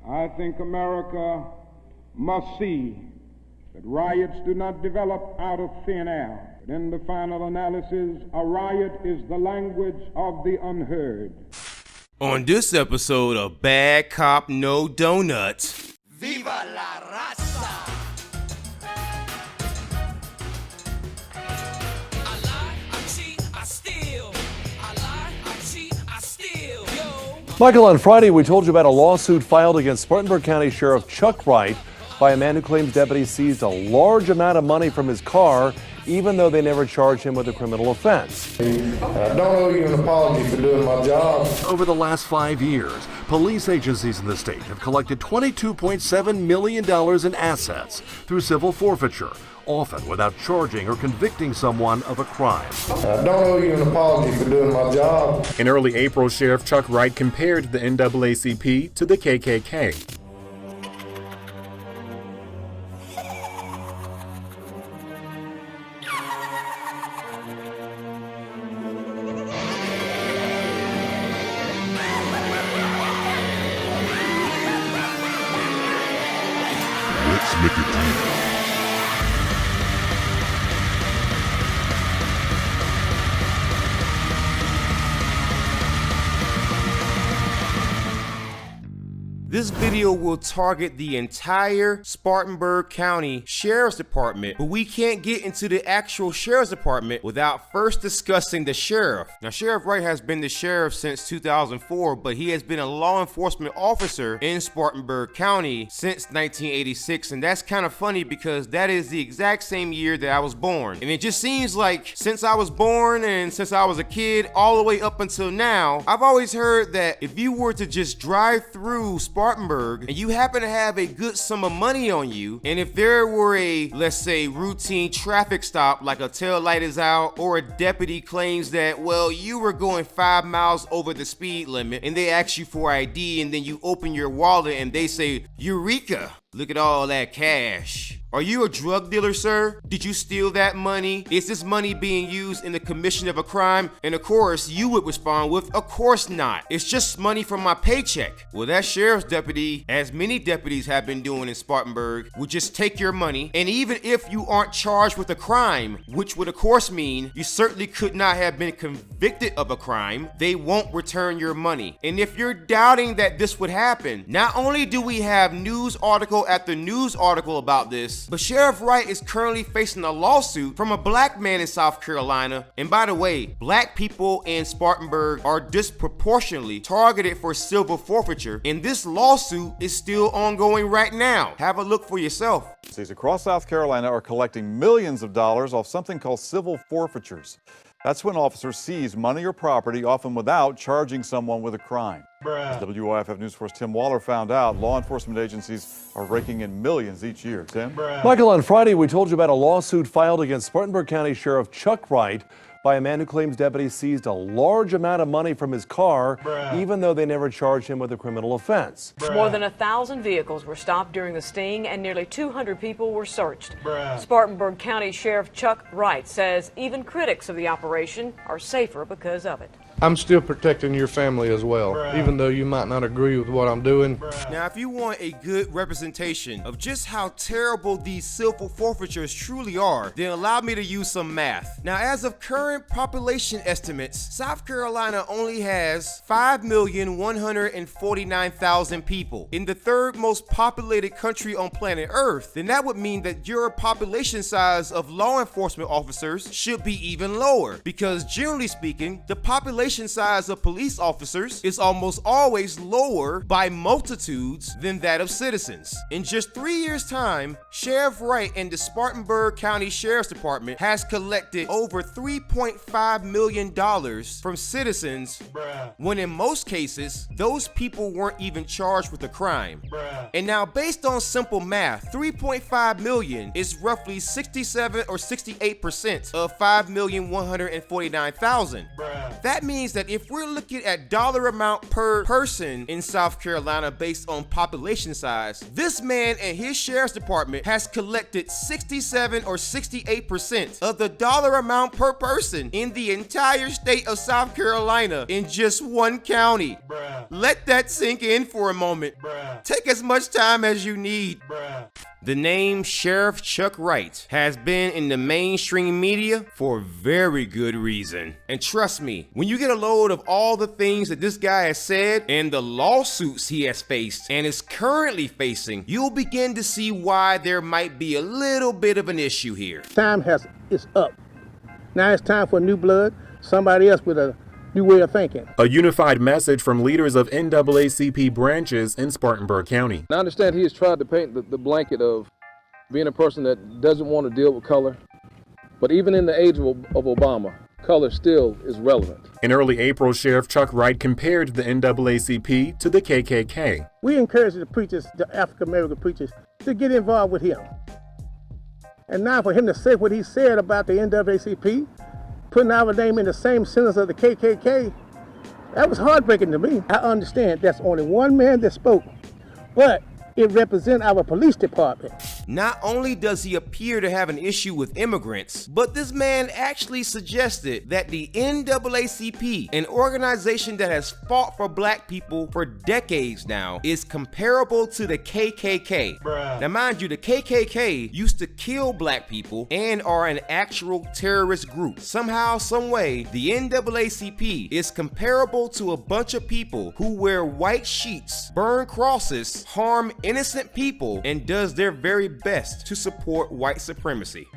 I think America must see that riots do not develop out of thin air. But in the final analysis, a riot is the language of the unheard. On this episode of Bad Cop No Donuts, Viva la raza! I lie, I cheat, I steal. I lie, I cheat, I steal. Yo. Michael, on Friday we told you about a lawsuit filed against Spartanburg County Sheriff Chuck Wright by a man who claims deputies seized a large amount of money from his car, even though they never charged him with a criminal offense. I don't owe you an apology for doing my job. Over the last 5 years, police agencies in the state have collected $22.7 million in assets through civil forfeiture, often without charging or convicting someone of a crime. I don't owe you an apology for doing my job. In early April, Sheriff Chuck Wright compared the NAACP to the KKK. Let's make it deep. this video will target the entire Spartanburg County Sheriff's Department, but we can't get into the actual Sheriff's Department without first discussing the sheriff. Now, Sheriff Wright has been the sheriff since 2004, but he has been a law enforcement officer in Spartanburg County since 1986, and that's kind of funny because that is the exact same year that I was born. And it just seems like since I was born and since I was a kid all the way up until now, I've always heard that if you were to just drive through Spartanburg and you happen to have a good sum of money on you, and if there were a, let's say, routine traffic stop like a tail light is out, or a deputy claims that, well, you were going 5 miles over the speed limit, and they ask you for ID, and then you open your wallet and they say, Eureka, look at all that cash. Are you a drug dealer, sir? Did you steal that money? Is this money being used in the commission of a crime? And of course, you would respond with, of course not. It's just money from my paycheck. Well, that sheriff's deputy, as many deputies have been doing in Spartanburg, would just take your money, and even if you aren't charged with a crime, which would of course mean you certainly could not have been convicted of a crime, they won't return your money. And if you're doubting that this would happen, not only do we have news article after news article about this, but Sheriff Wright is currently facing a lawsuit from a black man in South Carolina. And by the way, black people in Spartanburg are disproportionately targeted for civil forfeiture, and this lawsuit is still ongoing right now. Have a look for yourself. Agencies across South Carolina are collecting millions of dollars off something called civil forfeitures. That's when officers seize money or property, often without charging someone with a crime. As WYFF News Force Tim Waller found out, law enforcement agencies are raking in millions each year. Tim? Michael, on Friday we told you about a lawsuit filed against Spartanburg County Sheriff Chuck Wright by a man who claims deputies seized a large amount of money from his car, even though they never charged him with a criminal offense. More than 1,000 vehicles were stopped during the sting and nearly 200 people were searched. Spartanburg County Sheriff Chuck Wright says even critics of the operation are safer because of it. I'm still protecting your family as well, even though you might not agree with what I'm doing. Now, if you want a good representation of just how terrible these civil forfeitures truly are, then allow me to use some math. Now, as of current population estimates, South Carolina only has 5,149,000 people. In the third most populated country on planet Earth, then that would mean that your population size of law enforcement officers should be even lower, because generally speaking, the population size of police officers is almost always lower by multitudes than that of citizens. In just 3 years' time, Sheriff Wright and the Spartanburg County Sheriff's Department has collected over $3.5 million from citizens, when in most cases, those people weren't even charged with a crime. And now, based on simple math, 3.5 million is roughly 67 or 68% of 5,149,000. That means means that if we're looking at dollar amount per person in South Carolina based on population size, this man and his sheriff's department has collected 67 or 68% of the dollar amount per person in the entire state of South Carolina in just one county. Let that sink in for a moment. Take as much time as you need. The name Sheriff Chuck Wright has been in the mainstream media for very good reason. And trust me, when you get a load of all the things that this guy has said and the lawsuits he has faced and is currently facing, you'll begin to see why there might be a little bit of an issue here. Time is up. Now it's time for new blood, somebody else with a new way of thinking. A unified message from leaders of NAACP branches in Spartanburg County. I understand he has tried to paint the blanket of being a person that doesn't want to deal with color, but even in the age of Obama, color still is relevant. In early April, Sheriff Chuck Wright compared the NAACP to the KKK. We encourage the preachers, the African-American preachers, to get involved with him. And now for him to say what he said about the NAACP, putting our name in the same sentence of the KKK, that was heartbreaking to me. I understand that's only one man that spoke, but it represents our police department. Not only does he appear to have an issue with immigrants, but this man actually suggested that the NAACP, an organization that has fought for black people for decades now, is comparable to the KKK. Now mind you, the KKK used to kill black people and are an actual terrorist group. Somehow, some way, the NAACP is comparable to a bunch of people who wear white sheets, burn crosses, harm innocent people, and does their very best to support white supremacy.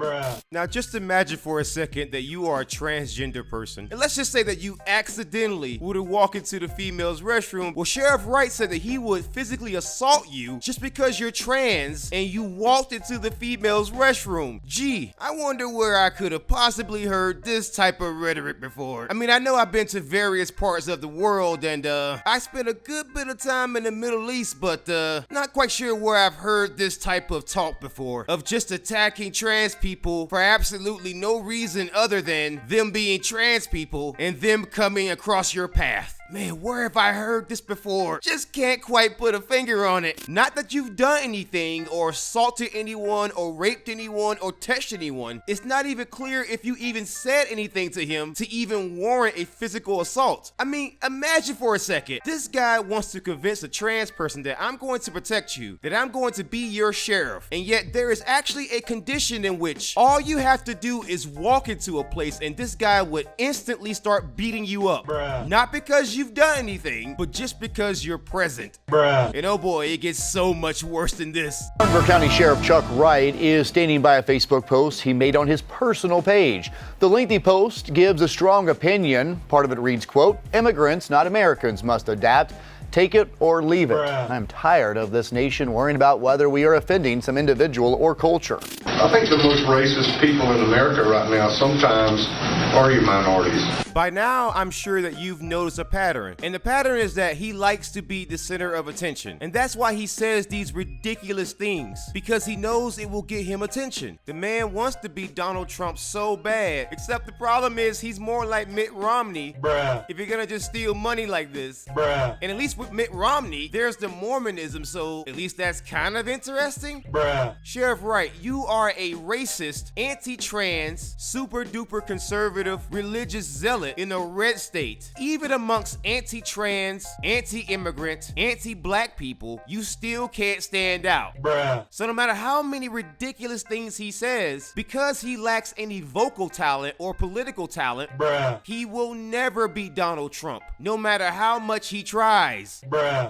Now just imagine for a second that you are a transgender person, and let's just say that you accidentally were to walk into the female's restroom. Well, Sheriff Wright said that he would physically assault you just because you're trans and you walked into the female's restroom. Gee, I wonder where I could have possibly heard this type of rhetoric before. I mean, I know I've been to various parts of the world and I spent a good bit of time in the Middle East, but not quite sure where I've heard this type of talk before, of just attacking trans people for absolutely no reason other than them being trans people and them coming across your path. Man, where have I heard this before? Just can't quite put a finger on it. Not that you've done anything or assaulted anyone or raped anyone or touched anyone. It's not even clear if you even said anything to him to even warrant a physical assault. I mean, imagine for a second. This guy wants to convince a trans person that I'm going to protect you, that I'm going to be your sheriff, and yet there is actually a condition in which all you have to do is walk into a place and this guy would instantly start beating you up. Not because you've done anything, but just because you're present. And oh boy, it gets so much worse than this. Spartanburg County Sheriff Chuck Wright is standing by a Facebook post he made on his personal page. The lengthy post gives a strong opinion. Part of it reads, quote, "Immigrants, not Americans, must adapt. Take it or leave it. I'm tired of this nation worrying about whether we are offending some individual or culture." I think the most racist people in America right now sometimes are your minorities. By now, I'm sure that you've noticed a pattern. And the pattern is that he likes to be the center of attention. And that's why he says these ridiculous things, because he knows it will get him attention. The man wants to be Donald Trump so bad, except the problem is he's more like Mitt Romney. If you're gonna just steal money like this. And at least with Mitt Romney, there's the Mormonism, so at least that's kind of interesting. Sheriff Wright, you are a racist, anti-trans, super duper conservative, religious zealot in a red state. Even amongst anti-trans, anti-immigrant, anti-black people, you still can't stand out. So no matter how many ridiculous things he says, because he lacks any vocal talent or political talent, he will never be Donald Trump, no matter how much he tries.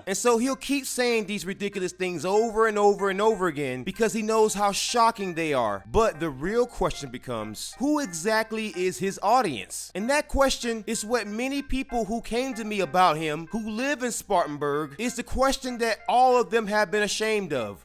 And so he'll keep saying these ridiculous things over and over and over again because he knows how shocking they are. But the real question becomes, who exactly is his audience? And that question is what many people who came to me about him, who live in Spartanburg, is the question that all of them have been ashamed of.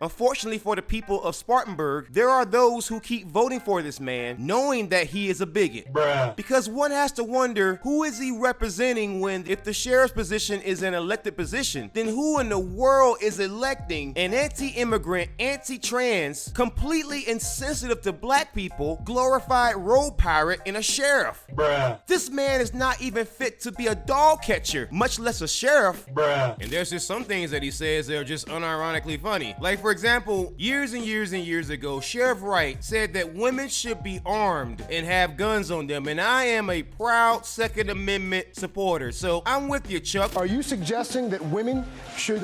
Unfortunately for the people of Spartanburg, there are those who keep voting for this man, knowing that he is a bigot. Because one has to wonder, who is he representing when, if the sheriff's position is an elected position, then who in the world is electing an anti-immigrant, anti-trans, completely insensitive to black people, glorified road pirate, in a sheriff. Bruh. This man is not even fit to be a dog catcher, much less a sheriff. Bruh. And there's just some things that he says that are just unironically funny. Like, for example, years and years and years ago, Sheriff Wright said that women should be armed and have guns on them, and I am a proud Second Amendment supporter, so I'm with you, Chuck. Are you suggesting that women should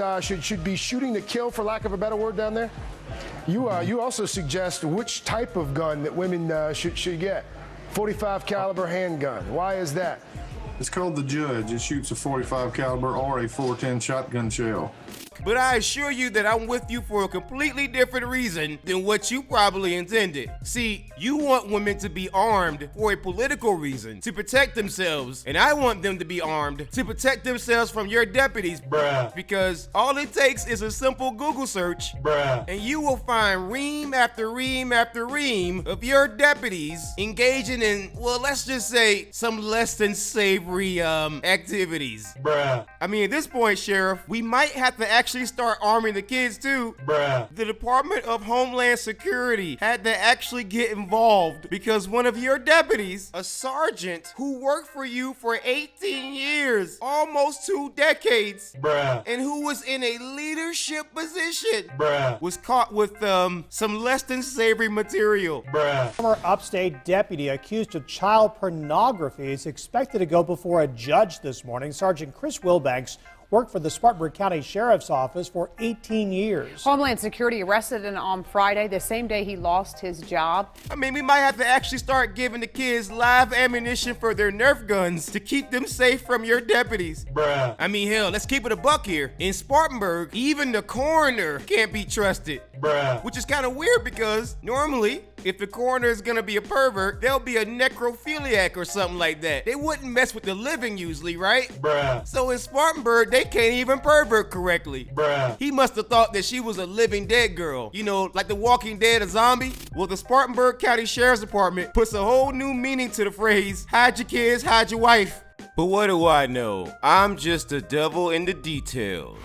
be shooting to kill, for lack of a better word, down there? You also suggest which type of gun that women should get. 45 caliber handgun. Why is that? It's called the Judge. It shoots a 45 caliber or a 410 shotgun shell. But I assure you that I'm with you for a completely different reason than what you probably intended. See, you want women to be armed for a political reason, to protect themselves, and I want them to be armed to protect themselves from your deputies, Bruh. because all it takes is a simple Google search, Bruh. and you will find ream after ream after ream of your deputies engaging in, well, let's just say, some less than savory activities. Bruh. I mean, at this point, Sheriff, we might have to actually start arming the kids too. Bruh. The Department of Homeland Security had to actually get involved because one of your deputies, a sergeant who worked for you for 18 years, almost 2 decades, Bruh. and who was in a leadership position, Bruh. was caught with some less than savory material. Bruh. Former upstate deputy accused of child pornography is expected to go before a judge this morning. Sergeant Chris Wilbanks worked for the Spartanburg County Sheriff's Office for 18 years. Homeland Security arrested him on Friday, the same day he lost his job. I mean, we might have to actually start giving the kids live ammunition for their Nerf guns to keep them safe from your deputies. Bruh. I mean, hell, let's keep it a buck here. In Spartanburg, even the coroner can't be trusted. Bruh. Which is kind of weird because normally, if the coroner is gonna be a pervert, they'll be a necrophiliac or something like that. They wouldn't mess with the living usually, right? Bruh. So in Spartanburg, they can't even pervert correctly. Bruh. He must have thought that she was a living dead girl. You know, like The Walking Dead, a zombie. Well, the Spartanburg County Sheriff's Department puts a whole new meaning to the phrase, hide your kids, hide your wife. But what do I know? I'm just a devil in the details.